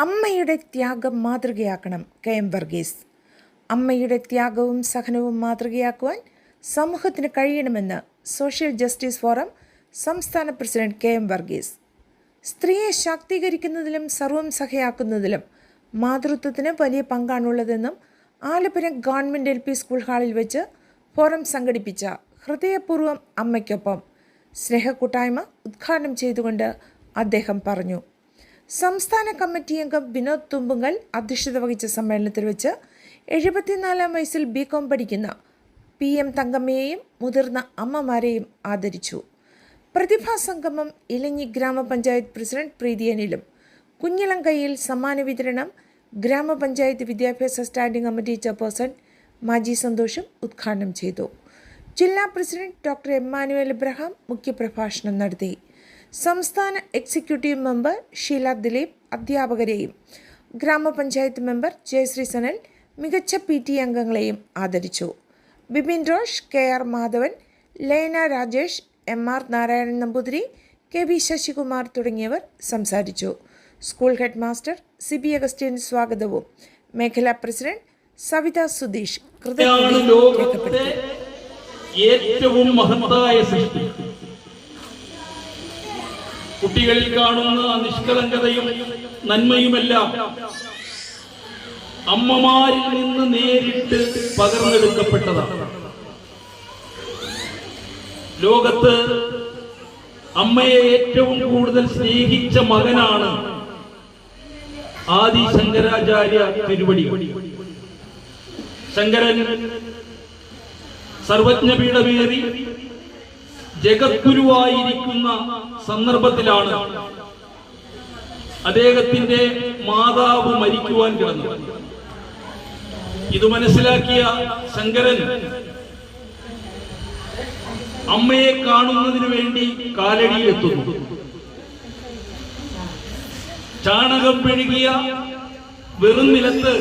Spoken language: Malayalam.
അമ്മയുടെ ത്യാഗം മാതൃകയാക്കണം KM വർഗീസ്. അമ്മയുടെ ത്യാഗവും സഹനവും മാതൃകയാക്കുവാൻ സമൂഹത്തിന് കഴിയണമെന്ന് സോഷ്യൽ ജസ്റ്റിസ് ഫോറം സംസ്ഥാന പ്രസിഡന്റ് KM വർഗീസ്. സ്ത്രീയെ ശാക്തീകരിക്കുന്നതിലും സർവം സഹയാക്കുന്നതിലും മാതൃത്വത്തിന് വലിയ പങ്കാണുള്ളതെന്നും ആലപ്പുഴ ഗവൺമെൻറ് LP സ്കൂൾ ഹാളിൽ വെച്ച് ഫോറം സംഘടിപ്പിച്ച ഹൃദയപൂർവ്വം അമ്മയ്ക്കൊപ്പം സ്നേഹക്കൂട്ടായ്മ ഉദ്ഘാടനം ചെയ്തുകൊണ്ട് അദ്ദേഹം പറഞ്ഞു. സംസ്ഥാന കമ്മിറ്റി അംഗം വിനോദ് തുമ്പുങ്കൽ അധ്യക്ഷത വഹിച്ച സമ്മേളനത്തിൽ വെച്ച് 74-ാം വയസ്സിൽ BCom പഠിക്കുന്ന PM തങ്കമ്മയെയും മുതിർന്ന അമ്മമാരെയും ആദരിച്ചു. പ്രതിഭാസംഗമം ഇലഞ്ഞി ഗ്രാമപഞ്ചായത്ത് പ്രസിഡന്റ് പ്രീതി അനിലും കുഞ്ഞിളംകൈയിൽ സമ്മാന വിതരണം ഗ്രാമപഞ്ചായത്ത് വിദ്യാഭ്യാസ സ്റ്റാൻഡിംഗ് കമ്മിറ്റി ചെയർപേഴ്സൺ മാജി സന്തോഷും ഉദ്ഘാടനം ചെയ്തു. ജില്ലാ പ്രസിഡന്റ് ഡോക്ടർ എമ്മാനുവൽ എബ്രഹാം മുഖ്യപ്രഭാഷണം നടത്തി. സംസ്ഥാന എക്സിക്യൂട്ടീവ് മെമ്പർ ഷീല ദിലീപ് അധ്യാപകരെയും ഗ്രാമപഞ്ചായത്ത് മെമ്പർ ജയശ്രീ സനൽ മികച്ച PT അംഗങ്ങളെയും ആദരിച്ചു. Bipin Rosh, KR Madhavan, ലൈന Rajesh, MR Narayanan Namboothiri, KV Sasikumar തുടങ്ങിയവർ സംസാരിച്ചു. School head master CB Augustine സ്വാഗതവും മേഖലാ പ്രസിഡന്റ് സവിത സുധീഷ് കൃതജ്ഞതയും രേഖപ്പെടുത്തി. ഏറ്റവും മഹത്തായ സൃഷ്ടി കുട്ടികളിൽ കാണുന്ന നിഷ്കളങ്കതയും നന്മയുമെല്ലാം അമ്മമാരിൽ നിന്ന് നേരിട്ട് പകർന്നെടുക്കപ്പെട്ടതാണ്. ലോകത്ത് അമ്മയെ ഏറ്റവും കൂടുതൽ സ്നേഹിച്ച മകനാണ് ആദി ശങ്കരാചാര്യ തിരുവടി. ശങ്കരൻ സർവജ്ഞപീഠമേറി ജഗദ്ഗുരുവായിരിക്കുന്ന സന്ദർഭത്തിലാണ് അദ്ദേഹത്തിന്റെ മാതാവ് മരിക്കുവാൻ കിടന്നത്. ഇത് മനസ്സിലാക്കിയ ശങ്കരൻ അമ്മയെ കാണുന്നതിന് വേണ്ടി കാലടിയിലെത്തുന്നു. ചാണകം മെഴുകിയ വെറും നിലത്ത്